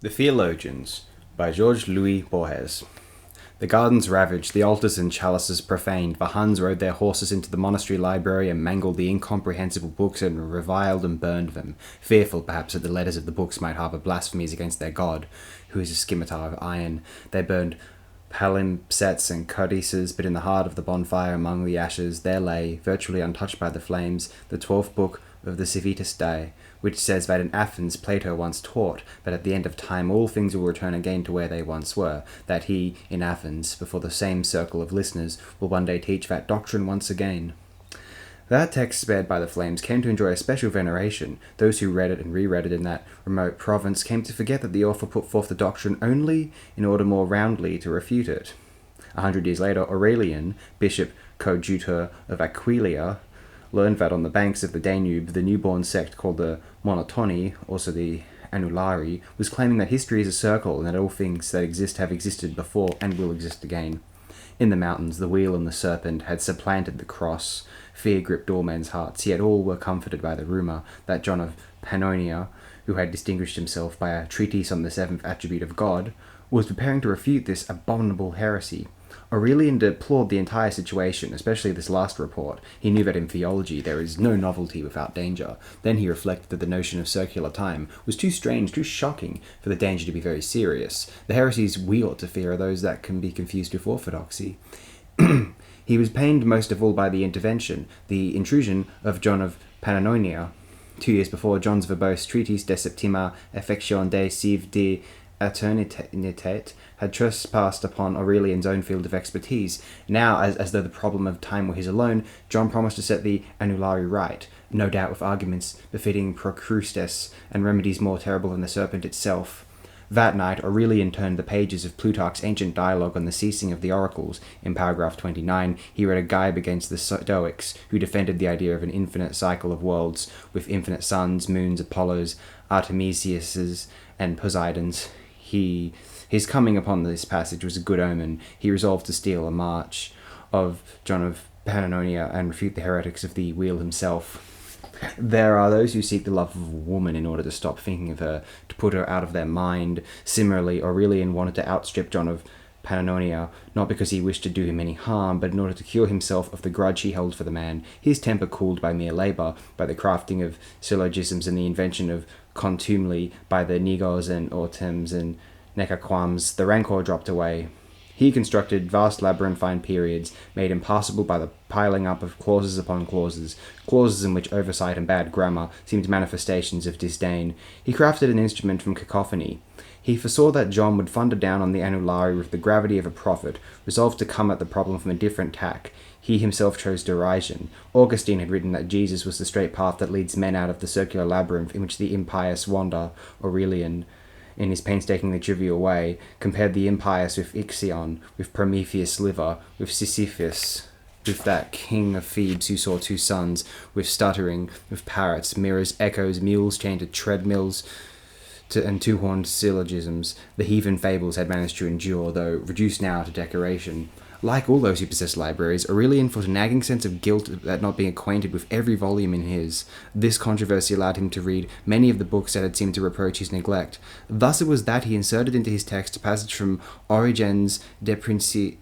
The Theologians by Jorge Borges. The gardens ravaged, the altars and chalices profaned, the Huns rode their horses into the monastery library and mangled the incomprehensible books and reviled and burned them, fearful perhaps that the letters of the books might harbour blasphemies against their God, who is a scimitar of iron. They burned palimpsests and codices, but in the heart of the bonfire among the ashes there lay, virtually untouched by the flames, the 12th book of the Civitas Dei, which says that in Athens Plato once taught, but at the end of time all things will return again to where they once were, that he, in Athens, before the same circle of listeners, will one day teach that doctrine once again. That text spared by the flames came to enjoy a special veneration. Those who read it and reread it in that remote province came to forget that the author put forth the doctrine only in order more roundly to refute it. 100 years later, Aurelian, bishop coadjutor of Aquileia, learned that on the banks of the Danube, the newborn sect called the Monotoni, also the Anulari, was claiming that history is a circle and that all things that exist have existed before and will exist again. In the mountains, the wheel and the serpent had supplanted the cross. Fear gripped all men's hearts, yet all were comforted by the rumour that John of Pannonia, who had distinguished himself by a treatise on the seventh attribute of God, was preparing to refute this abominable heresy. Aurelian deplored the entire situation, especially this last report. He knew that in theology there is no novelty without danger. Then he reflected that the notion of circular time was too strange, too shocking, for the danger to be very serious. The heresies we ought to fear are those that can be confused with orthodoxy. He was pained most of all by the intrusion of John of Pannonia. 2 years before, John's verbose treatise De Septima Affection de Sive de Aeternitate had trespassed upon Aurelian's own field of expertise. Now, as though the problem of time were his alone, John promised to set the Anulari right, no doubt with arguments befitting Procrustes and remedies more terrible than the serpent itself. That night, Aurelian turned the pages of Plutarch's ancient dialogue on the ceasing of the oracles. In paragraph 29, he read a gibe against the Stoics, who defended the idea of an infinite cycle of worlds, with infinite suns, moons, Apollos, Artemisiuses, and Poseidons. His coming upon this passage was a good omen. He resolved to steal a march of John of Pannonia and refute the heretics of the wheel himself. There are those who seek the love of a woman in order to stop thinking of her, to put her out of their mind. Similarly, Aurelian wanted to outstrip John of Pannonia, not because he wished to do him any harm, but in order to cure himself of the grudge he held for the man. His temper cooled by mere labour, by the crafting of syllogisms and the invention of contumely, by the negos and autems and necaquams, the rancour dropped away. He constructed vast labyrinthine periods, made impassable by the piling up of clauses upon clauses in which oversight and bad grammar seemed manifestations of disdain. He crafted an instrument from cacophony. He foresaw that John would thunder down on the Anulari with the gravity of a prophet, resolved to come at the problem from a different tack. He himself chose derision. Augustine had written that Jesus was the straight path that leads men out of the circular labyrinth in which the impious wander. Aurelian, in his painstakingly trivial way, compared the impious with Ixion, with Prometheus' liver, with Sisyphus, with that king of Thebes who saw two suns, with stuttering, with parrots, mirrors, echoes, mules chained to treadmills, and two-horned syllogisms. The heathen fables had managed to endure, though reduced now to decoration. Like all those who possess libraries, Aurelian felt a nagging sense of guilt at not being acquainted with every volume in his. This controversy allowed him to read many of the books that had seemed to reproach his neglect. Thus it was that he inserted into his text a passage from Origen's De Principiis,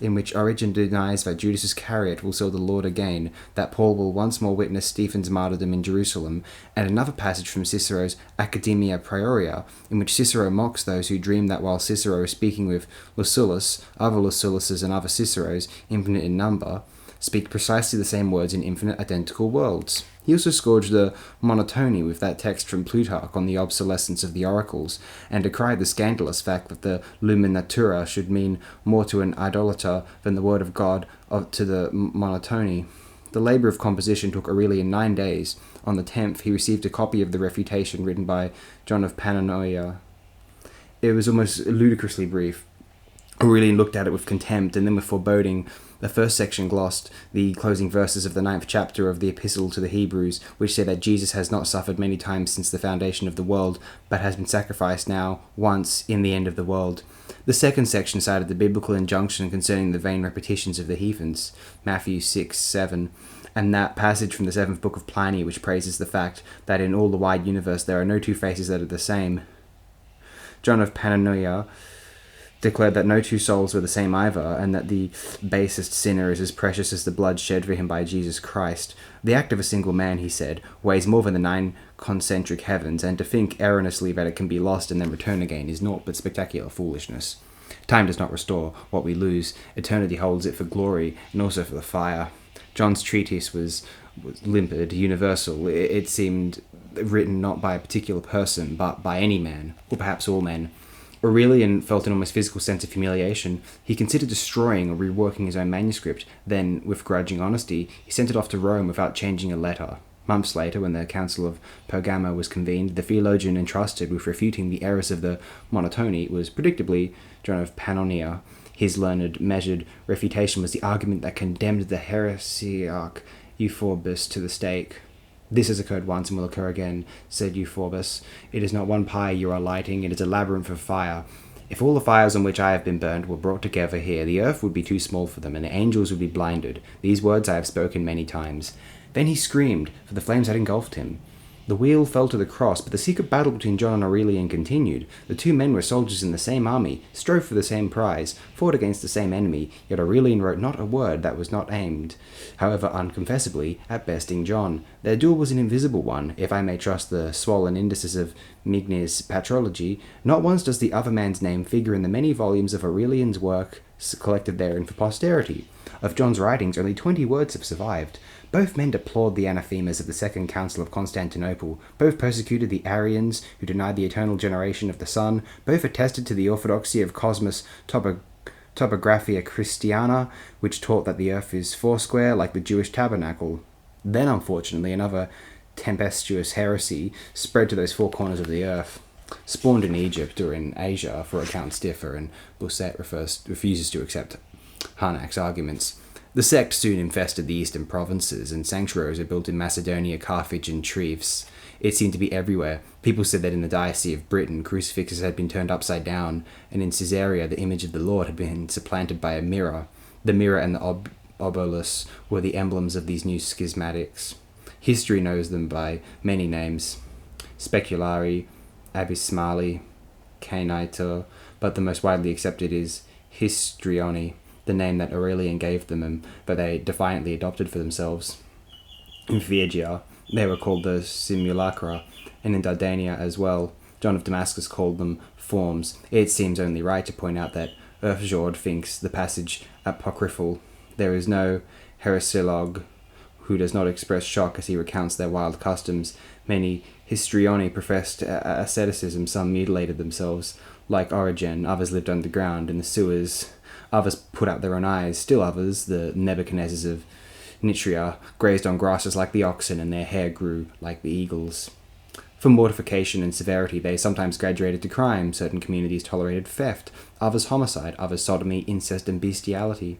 in which Origen denies that Judas Iscariot will sell the Lord again, that Paul will once more witness Stephen's martyrdom in Jerusalem, and another passage from Cicero's Academia Praeoria, in which Cicero mocks those who dream that while Cicero is speaking with Lucullus, other Luculluses and other Ciceros, infinite in number, speak precisely the same words in infinite identical worlds. He also scourged the monotony with that text from Plutarch on the obsolescence of the oracles, and decried the scandalous fact that the lumen natura should mean more to an idolater than the word of God to the monotony. The labour of composition took Aurelian 9 days. On the 10th, he received a copy of the refutation written by John of Pannonia. It was almost ludicrously brief. Aurelian looked at it with contempt, and then with foreboding. The first section glossed the closing verses of the 9th chapter of the Epistle to the Hebrews, which say that Jesus has not suffered many times since the foundation of the world, but has been sacrificed now, once, in the end of the world. The second section cited the biblical injunction concerning the vain repetitions of the heathens, Matthew 6:7, and that passage from the 7th book of Pliny which praises the fact that in all the wide universe there are no two faces that are the same, John of Pannonia declared that no two souls were the same either, and that the basest sinner is as precious as the blood shed for him by Jesus Christ. The act of a single man, he said, weighs more than the 9 concentric heavens, and to think erroneously that it can be lost and then return again is naught but spectacular foolishness. Time does not restore what we lose. Eternity holds it for glory and also for the fire. John's treatise was limpid, universal. It seemed written not by a particular person, but by any man, or perhaps all men. Aurelian felt an almost physical sense of humiliation. He considered destroying or reworking his own manuscript. Then, with grudging honesty, he sent it off to Rome without changing a letter. Months later, when the Council of Pergamo was convened, the theologian entrusted with refuting the errors of the Monotony was predictably John of Pannonia. His learned, measured refutation was the argument that condemned the heresiarch Euphorbus to the stake. "This has occurred once and will occur again," said Euphorbus. "It is not one pyre you are lighting, it is a labyrinth of fire. If all the fires on which I have been burned were brought together here, the earth would be too small for them, and the angels would be blinded. These words I have spoken many times." Then he screamed, for the flames had engulfed him. The wheel fell to the cross, but the secret battle between John and Aurelian continued. The two men were soldiers in the same army, strove for the same prize, fought against the same enemy, yet Aurelian wrote not a word that was not aimed, however unconfessably, at besting John. Their duel was an invisible one, if I may trust the swollen indices of Migne's patrology. Not once does the other man's name figure in the many volumes of Aurelian's work collected therein for posterity. Of John's writings, only 20 words have survived. Both men deplored the anathemas of the Second Council of Constantinople. Both persecuted the Arians, who denied the eternal generation of the sun. Both attested to the orthodoxy of Cosmos Topographia Christiana, which taught that the earth is foursquare, like the Jewish tabernacle. Then, unfortunately, another tempestuous heresy spread to those four corners of the earth. Spawned in Egypt or in Asia, for accounts differ, and Bousset refuses to accept Harnack's arguments. The sect soon infested the eastern provinces, and sanctuaries were built in Macedonia, Carthage, and Treves. It seemed to be everywhere. People said that in the Diocese of Britain, crucifixes had been turned upside down, and in Caesarea, the image of the Lord had been supplanted by a mirror. The mirror and the obolus were the emblems of these new schismatics. History knows them by many names: Speculari, Abysmali, Cainito, but the most widely accepted is Histrioni, the name that Aurelian gave them, but they defiantly adopted for themselves. In Phrygia, they were called the Simulacra, and in Dardania as well. John of Damascus called them forms. It seems only right to point out that Earthjord thinks the passage apocryphal. There is no heresiologue who does not express shock as he recounts their wild customs. Many histrioni professed asceticism, some mutilated themselves, like Origen, others lived underground in the sewers, others put out their own eyes, still others, the Nebuchadnezzars of Nitria, grazed on grasses like the oxen, and their hair grew like the eagles. For mortification and severity, they sometimes graduated to crime. Certain communities tolerated theft, others homicide, others sodomy, incest, and bestiality.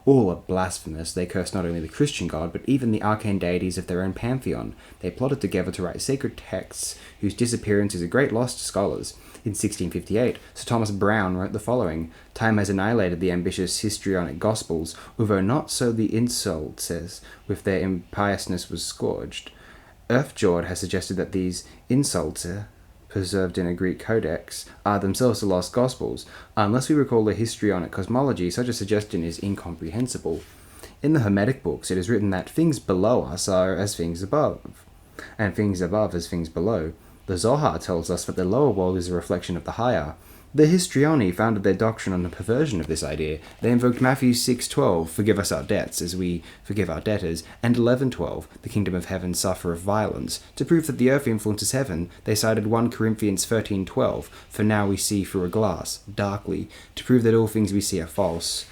All were blasphemous. They cursed not only the Christian God, but even the arcane deities of their own pantheon. They plotted together to write sacred texts, whose disappearance is a great loss to scholars. In 1658, Sir Thomas Browne wrote the following: "Time has annihilated the ambitious histrionic gospels, although not so the insult says, with their impiousness was scourged." Earthjord has suggested that these insults, preserved in a Greek codex, are themselves the lost gospels. Unless we recall the histrionic cosmology, such a suggestion is incomprehensible. In the Hermetic books, it is written that things below us are as things above, and things above as things below. The Zohar tells us that the lower world is a reflection of the higher. The histrioni founded their doctrine on the perversion of this idea. They invoked Matthew 6:12, "Forgive us our debts, as we forgive our debtors," and 11:12, "The kingdom of heaven suffereth violence." To prove that the earth influences heaven, they cited 1 Corinthians 13:12, "For now we see through a glass, darkly," to prove that all things we see are false.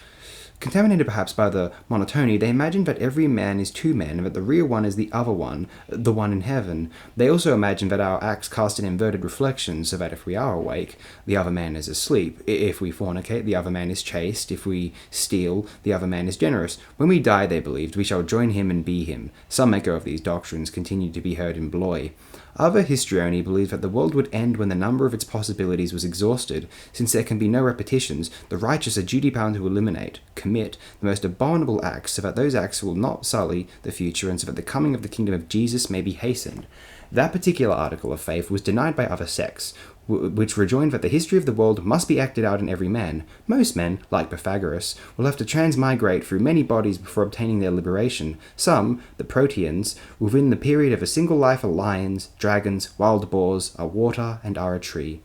Contaminated perhaps by the monotony, they imagine that every man is two men, and that the real one is the other one, the one in heaven. They also imagine that our acts cast an inverted reflection, so that if we are awake, the other man is asleep. If we fornicate, the other man is chaste. If we steal, the other man is generous. When we die, they believed, we shall join him and be him. Some maker of these doctrines continue to be heard in Blois. Other histrioni believe that the world would end when the number of its possibilities was exhausted. Since there can be no repetitions, the righteous are duty-bound to eliminate, commit, the most abominable acts, so that those acts will not sully the future, and so that the coming of the kingdom of Jesus may be hastened. That particular article of faith was denied by other sects. which rejoined that the history of the world must be acted out in every man. Most men, like Pythagoras, will have to transmigrate through many bodies before obtaining their liberation. Some, the Proteans, within the period of a single life are lions, dragons, wild boars, are water, and are a tree.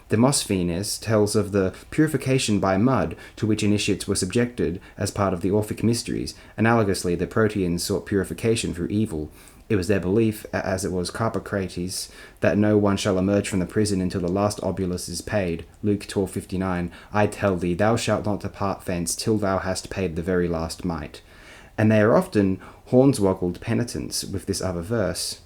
Demosthenes tells of the purification by mud to which initiates were subjected as part of the Orphic Mysteries. Analogously, the Proteans sought purification through evil. It was their belief, as it was Carpocrates, that no one shall emerge from the prison until the last obolus is paid. Luke 12:59. I tell thee, thou shalt not depart thence till thou hast paid the very last mite. And they are often hornswoggled penitents with this other verse.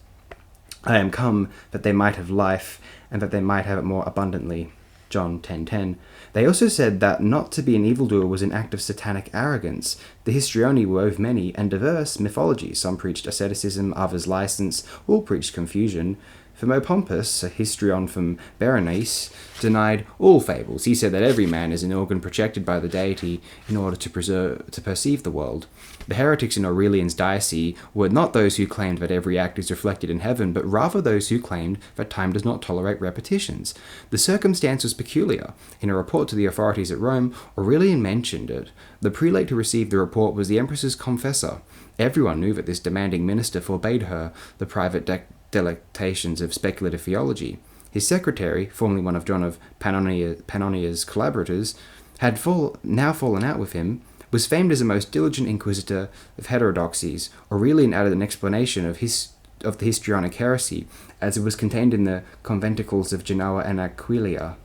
I am come that they might have life, and that they might have it more abundantly. John 10:10. They also said that not to be an evildoer was an act of satanic arrogance. The histrioni wove many and diverse mythologies. Some preached asceticism, others license, all preached confusion. Thermopompus, a histrion from Berenice, denied all fables. He said that every man is an organ projected by the deity in order to perceive the world. The heretics in Aurelian's diocese were not those who claimed that every act is reflected in heaven, but rather those who claimed that time does not tolerate repetitions. The circumstance was peculiar. In a report to the authorities at Rome, Aurelian mentioned it. The prelate who received the report was the empress's confessor. Everyone knew that this demanding minister forbade her the private delectations of speculative theology. His secretary, formerly one of John of Pannonia's collaborators, had now fallen out with him, was famed as a most diligent inquisitor of heterodoxies. Aurelian added an explanation of the histrionic heresy, as it was contained in the conventicles of Genoa and Aquileia.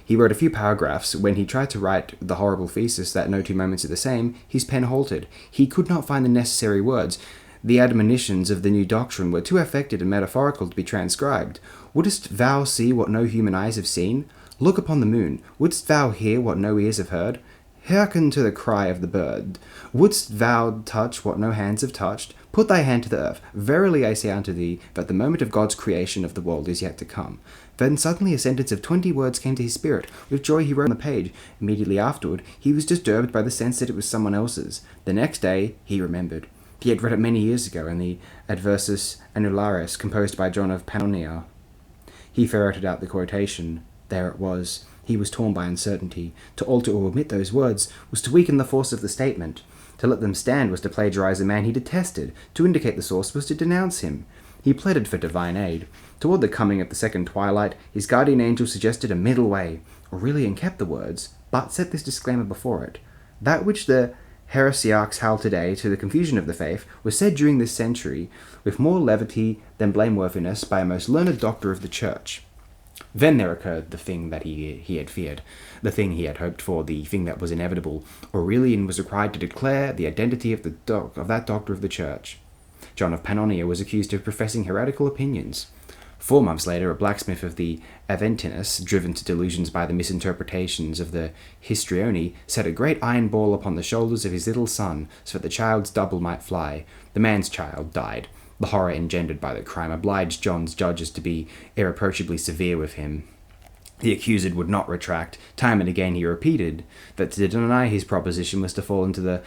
He wrote a few paragraphs. When he tried to write the horrible thesis that no two moments are the same, his pen halted. He could not find the necessary words. The admonitions of the new doctrine were too affected and metaphorical to be transcribed. Wouldst thou see what no human eyes have seen? Look upon the moon. Wouldst thou hear what no ears have heard? Hearken to the cry of the bird. Wouldst thou touch what no hands have touched? Put thy hand to the earth. Verily I say unto thee, that the moment of God's creation of the world is yet to come. Then suddenly a sentence of 20 words came to his spirit. With joy he wrote on the page. Immediately afterward, he was disturbed by the sense that it was someone else's. The next day, he remembered. He had read it many years ago in the Adversus Annularis, composed by John of Pannonia. He ferreted out the quotation. There it was. He was torn by uncertainty. To alter or omit those words was to weaken the force of the statement. To let them stand was to plagiarize a man he detested. To indicate the source was to denounce him. He pleaded for divine aid. Toward the coming of the second twilight, his guardian angel suggested a middle way. Aurelian kept the words, but set this disclaimer before it. That which the heresiarchs held today to the confusion of the faith was said during this century with more levity than blameworthiness by a most learned doctor of the church. Then there occurred the thing that he had feared, the thing he had hoped for, the thing that was inevitable. Aurelian was required to declare the identity of that doctor of the church. John of Pannonia was accused of professing heretical opinions. 4 months later, a blacksmith of the Aventinus, driven to delusions by the misinterpretations of the histrioni, set a great iron ball upon the shoulders of his little son, so that the child's double might fly. The man's child died. The horror engendered by the crime obliged John's judges to be irreproachably severe with him. The accused would not retract. Time and again he repeated that to deny his proposition was to fall into the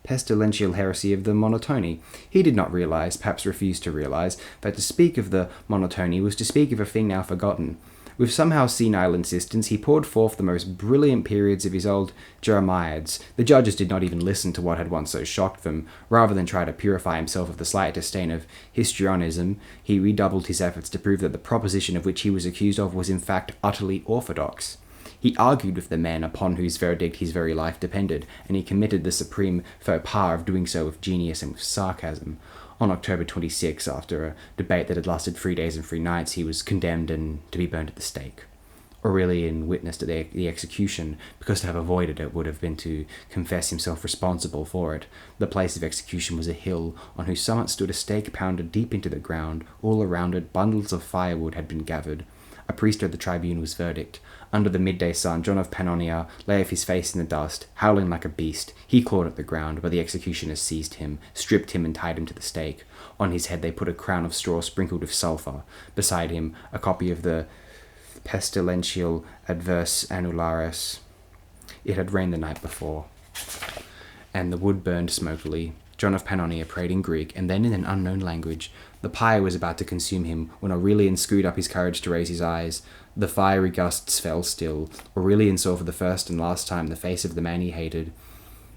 pestilential heresy of the monotony. He did not realize, perhaps refused to realize, that to speak of the monotony was to speak of a thing now forgotten. With somehow senile insistence, he poured forth the most brilliant periods of his old Jeremiads. The judges did not even listen to what had once so shocked them. Rather than try to purify himself of the slightest stain of histrionism, he redoubled his efforts to prove that the proposition of which he was accused of was in fact utterly orthodox. He argued with the men upon whose verdict his very life depended, and he committed the supreme faux pas of doing so with genius and with sarcasm. On October 26, after a debate that had lasted 3 days and 3 nights, he was condemned and to be burned at the stake. Aurelian witnessed the execution, because to have avoided it would have been to confess himself responsible for it. The place of execution was a hill, on whose summit stood a stake pounded deep into the ground. All around it, bundles of firewood had been gathered. A priest read the tribunal's verdict. Under the midday sun, John of Pannonia lay with his face in the dust, howling like a beast. He clawed at the ground, but the executioners seized him, stripped him, and tied him to the stake. On his head they put a crown of straw sprinkled with sulphur. Beside him, a copy of the pestilential Adversus Annularis. It had rained the night before, and the wood burned smokily. John of Pannonia prayed in Greek, and then in an unknown language. The pyre was about to consume him when Aurelian screwed up his courage to raise his eyes. The fiery gusts fell still. Aurelian saw for the first and last time the face of the man he hated.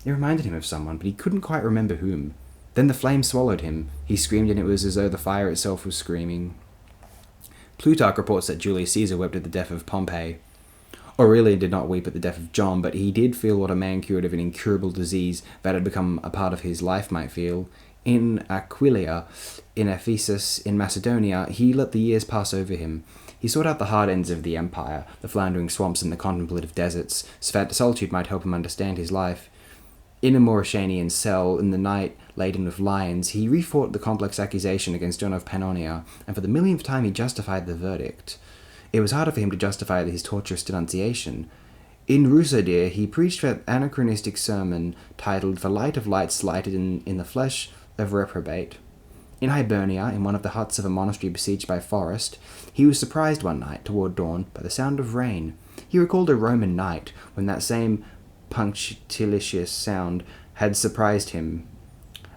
It reminded him of someone, but he couldn't quite remember whom. Then the flame swallowed him. He screamed, and it was as though the fire itself was screaming. Plutarch reports that Julius Caesar wept at the death of Pompey. Aurelian did not weep at the death of John, but he did feel what a man cured of an incurable disease that had become a part of his life might feel. In Aquileia, in Ephesus, in Macedonia, he let the years pass over him. He sought out the hard ends of the empire, the floundering swamps and the contemplative deserts, so that solitude might help him understand his life. In a Mauritanian cell, in the night laden with lions, he refought the complex accusation against John of Pannonia, and for the millionth time he justified the verdict. It was harder for him to justify his torturous denunciation. In Rusadir, he preached that anachronistic sermon titled "The Light of Lights Lighted in the Flesh of Reprobate." In Hibernia, in one of the huts of a monastery besieged by forest, he was surprised one night, toward dawn, by the sound of rain. He recalled a Roman night, when that same punctilious sound had surprised him.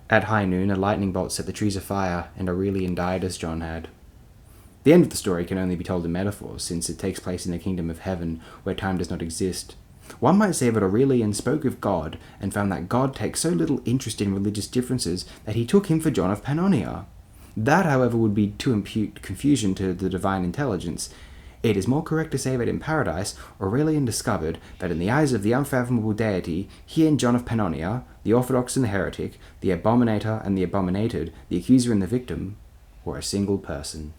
At high noon, a lightning bolt set the trees afire, and Aurelian died as John had. The end of the story can only be told in metaphors, since it takes place in the kingdom of heaven, where time does not exist. One might say that Aurelian spoke of God, and found that God takes so little interest in religious differences that he took him for John of Pannonia. That, however, would be to impute confusion to the divine intelligence. It is more correct to say that in paradise, Aurelian discovered that in the eyes of the unfathomable deity, he and John of Pannonia, the orthodox and the heretic, the abominator and the abominated, the accuser and the victim, were a single person.